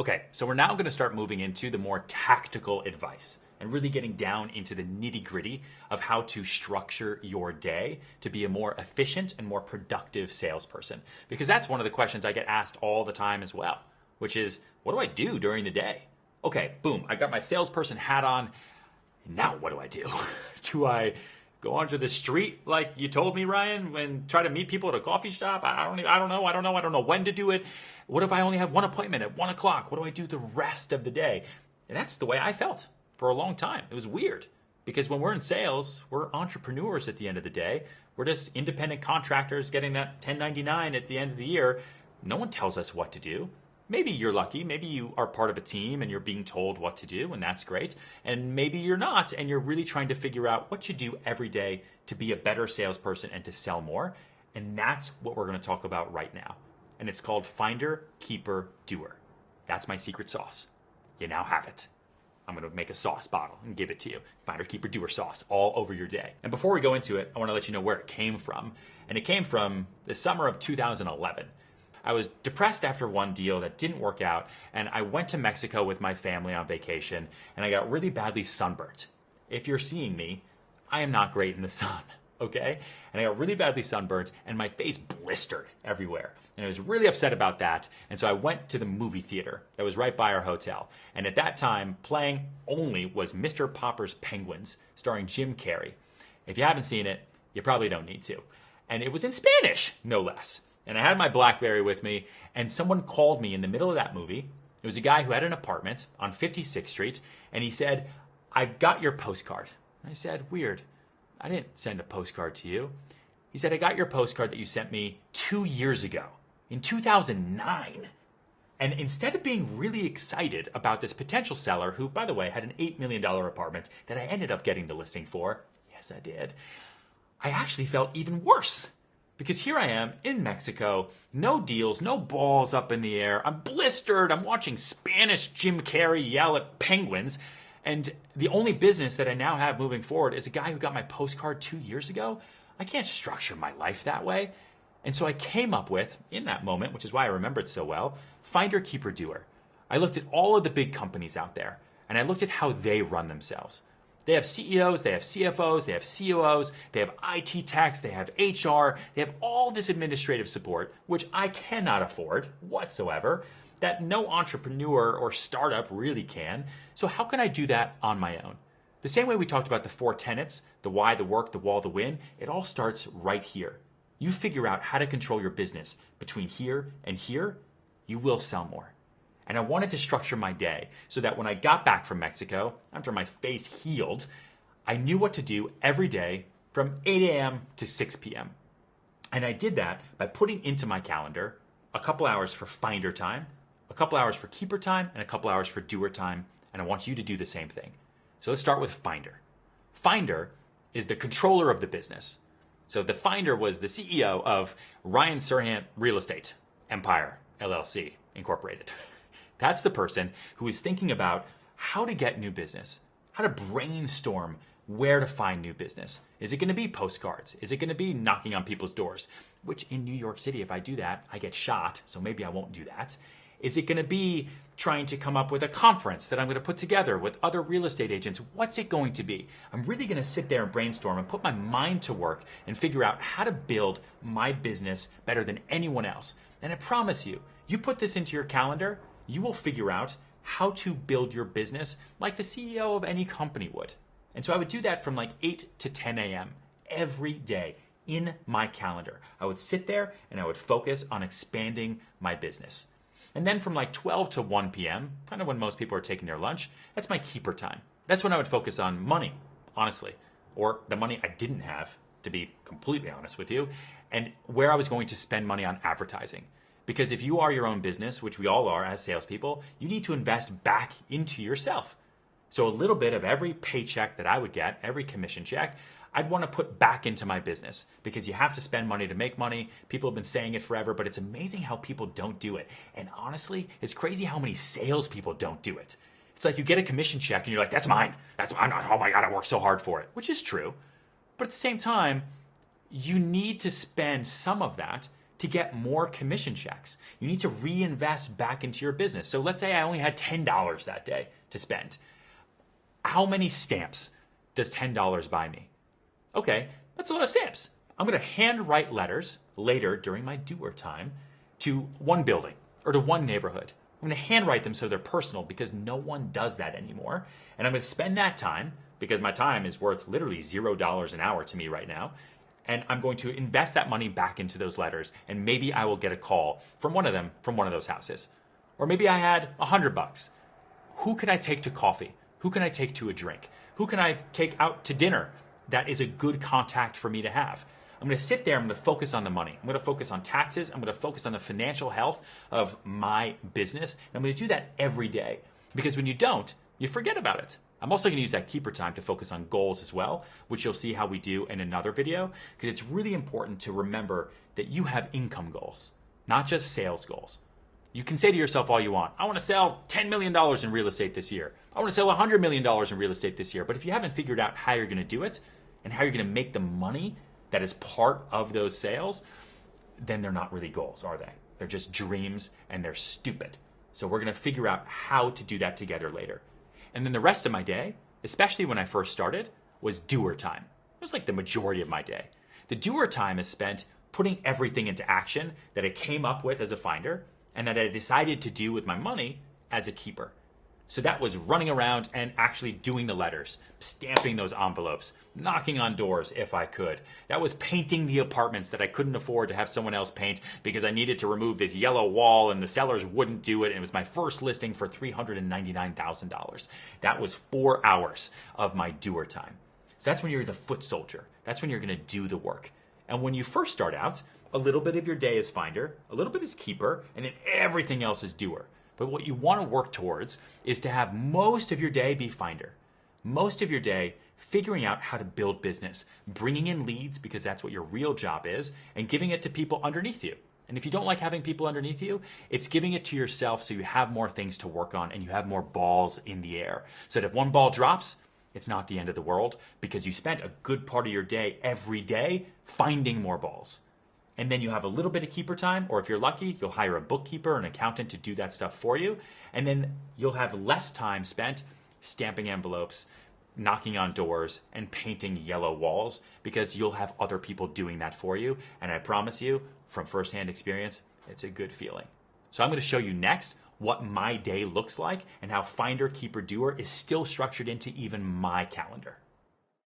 Okay, so we're now going to start moving into the more tactical advice and really getting down into the nitty gritty of how to structure your day to be a more efficient and more productive salesperson. Because that's one of the questions I get asked all the time as well, which is, what do I do during the day? Okay, boom, I got my salesperson hat on. Now what do I do? Do I go onto the street like you told me, Ryan, and try to meet people at a coffee shop? I don't know when to do it. What if I only have one appointment at 1 o'clock? What do I do the rest of the day? And that's the way I felt for a long time. It was weird because when we're in sales, we're entrepreneurs at the end of the day. We're just independent contractors getting that 1099 at the end of the year. No one tells us what to do. Maybe you're lucky. Maybe you are part of a team and you're being told what to do, and that's great. And maybe you're not, and you're really trying to figure out what you do every day to be a better salesperson and to sell more. And that's what we're going to talk about right now. And it's called Finder, Keeper, Doer. That's my secret sauce. You now have it. I'm going to make a sauce bottle and give it to you. Finder, Keeper, Doer sauce all over your day. And before we go into it, I want to let you know where it came from. And it came from the summer of 2011. I was depressed after one deal that didn't work out, and I went to Mexico with my family on vacation, and I got really badly sunburnt. If you're seeing me, I am not great in the sun, okay? And I got really badly sunburnt, and my face blistered everywhere. And I was really upset about that, and so I went to the movie theater that was right by our hotel. And at that time, playing only was Mr. Popper's Penguins, starring Jim Carrey. If you haven't seen it, you probably don't need to. And it was in Spanish, no less. And I had my BlackBerry with me, and someone called me in the middle of that movie. It was a guy who had an apartment on 56th Street, and he said, "I got your postcard." I said, "Weird. I didn't send a postcard to you." He said, "I got your postcard that you sent me 2 years ago, in 2009. And instead of being really excited about this potential seller, who, by the way, had an $8 million apartment that I ended up getting the listing for, yes, I did, I actually felt even worse. Because here I am in Mexico, no deals, no balls up in the air. I'm blistered. I'm watching Spanish Jim Carrey yell at penguins. And the only business that I now have moving forward is a guy who got my postcard 2 years ago. I can't structure my life that way. And so I came up with, in that moment, which is why I remember it so well, Finder, Keeper, Doer. I looked at all of the big companies out there, and I looked at how they run themselves. They have CEOs, they have CFOs, they have COOs, they have IT techs, they have HR, they have all this administrative support, which I cannot afford whatsoever, that no entrepreneur or startup really can. So how can I do that on my own? The same way we talked about the 4 tenets, the why, the work, the wall, the win, it all starts right here. You figure out how to control your business between here and here, you will sell more. And I wanted to structure my day so that when I got back from Mexico, after my face healed, I knew what to do every day from 8 a.m. to 6 p.m. And I did that by putting into my calendar a couple hours for Finder time, a couple hours for Keeper time, and a couple hours for Doer time. And I want you to do the same thing. So let's start with Finder. Finder is the controller of the business. So the Finder was the CEO of Ryan Serhant Real Estate Empire, LLC, Incorporated. That's the person who is thinking about how to get new business, how to brainstorm where to find new business. Is it going to be postcards? Is it going to be knocking on people's doors? Which in New York City, if I do that, I get shot, so maybe I won't do that. Is it going to be trying to come up with a conference that I'm going to put together with other real estate agents? What's it going to be? I'm really going to sit there and brainstorm and put my mind to work and figure out how to build my business better than anyone else. And I promise you, you put this into your calendar, you will figure out how to build your business like the CEO of any company would. And so I would do that from like 8 to 10 a.m. every day in my calendar. I would sit there and I would focus on expanding my business. And then from like 12 to 1 p.m., kind of when most people are taking their lunch, that's my Keeper time. That's when I would focus on money, honestly, or the money I didn't have, to be completely honest with you, and where I was going to spend money on advertising. Because if you are your own business, which we all are as salespeople, you need to invest back into yourself. So a little bit of every paycheck that I would get, every commission check, I'd want to put back into my business because you have to spend money to make money. People have been saying it forever, but it's amazing how people don't do it. And honestly, it's crazy how many salespeople don't do it. It's like you get a commission check and you're like, that's mine. I'm not, oh my God, I worked so hard for it, which is true. But at the same time, you need to spend some of that to get more commission checks. You need to reinvest back into your business. So let's say I only had $10 that day to spend. How many stamps does $10 buy me? Okay, that's a lot of stamps. I'm going to handwrite letters later during my doer time to one building or to one neighborhood. I'm going to handwrite them so they're personal because no one does that anymore. And I'm going to spend that time, because my time is worth literally $0 an hour to me right now, and I'm going to invest that money back into those letters, and maybe I will get a call from one of them from one of those houses. Or maybe I had $100. Who can I take to coffee? Who can I take to a drink? Who can I take out to dinner that is a good contact for me to have? I'm going to sit there, I'm going to focus on the money. I'm going to focus on taxes. I'm going to focus on the financial health of my business. And I'm going to do that every day, because when you don't, you forget about it. I'm also going to use that keeper time to focus on goals as well, which you'll see how we do in another video, because it's really important to remember that you have income goals, not just sales goals. You can say to yourself all you want, I want to sell $10 million in real estate this year. I want to sell $100 million in real estate this year. But if you haven't figured out how you're going to do it and how you're going to make the money that is part of those sales, then they're not really goals, are they? They're just dreams, and they're stupid. So we're going to figure out how to do that together later. And then the rest of my day, especially when I first started, was doer time. It was like the majority of my day. The doer time is spent putting everything into action that I came up with as a finder and that I decided to do with my money as a keeper. So that was running around and actually doing the letters, stamping those envelopes, knocking on doors if I could. That was painting the apartments that I couldn't afford to have someone else paint because I needed to remove this yellow wall and the sellers wouldn't do it. And it was my first listing for $399,000. That was 4 hours of my doer time. So that's when you're the foot soldier. That's when you're going to do the work. And when you first start out, a little bit of your day is finder, a little bit is keeper, and then everything else is doer. But what you want to work towards is to have most of your day be finder. Most of your day figuring out how to build business, bringing in leads because that's what your real job is, and giving it to people underneath you. And if you don't like having people underneath you, it's giving it to yourself so you have more things to work on and you have more balls in the air. So that if one ball drops, it's not the end of the world because you spent a good part of your day every day finding more balls. And then you have a little bit of keeper time, or if you're lucky, you'll hire a bookkeeper or an accountant to do that stuff for you. And then you'll have less time spent stamping envelopes, knocking on doors, and painting yellow walls because you'll have other people doing that for you. And I promise you, from firsthand experience, it's a good feeling. So I'm going to show you next what my day looks like and how Finder, Keeper, Doer is still structured into even my calendar.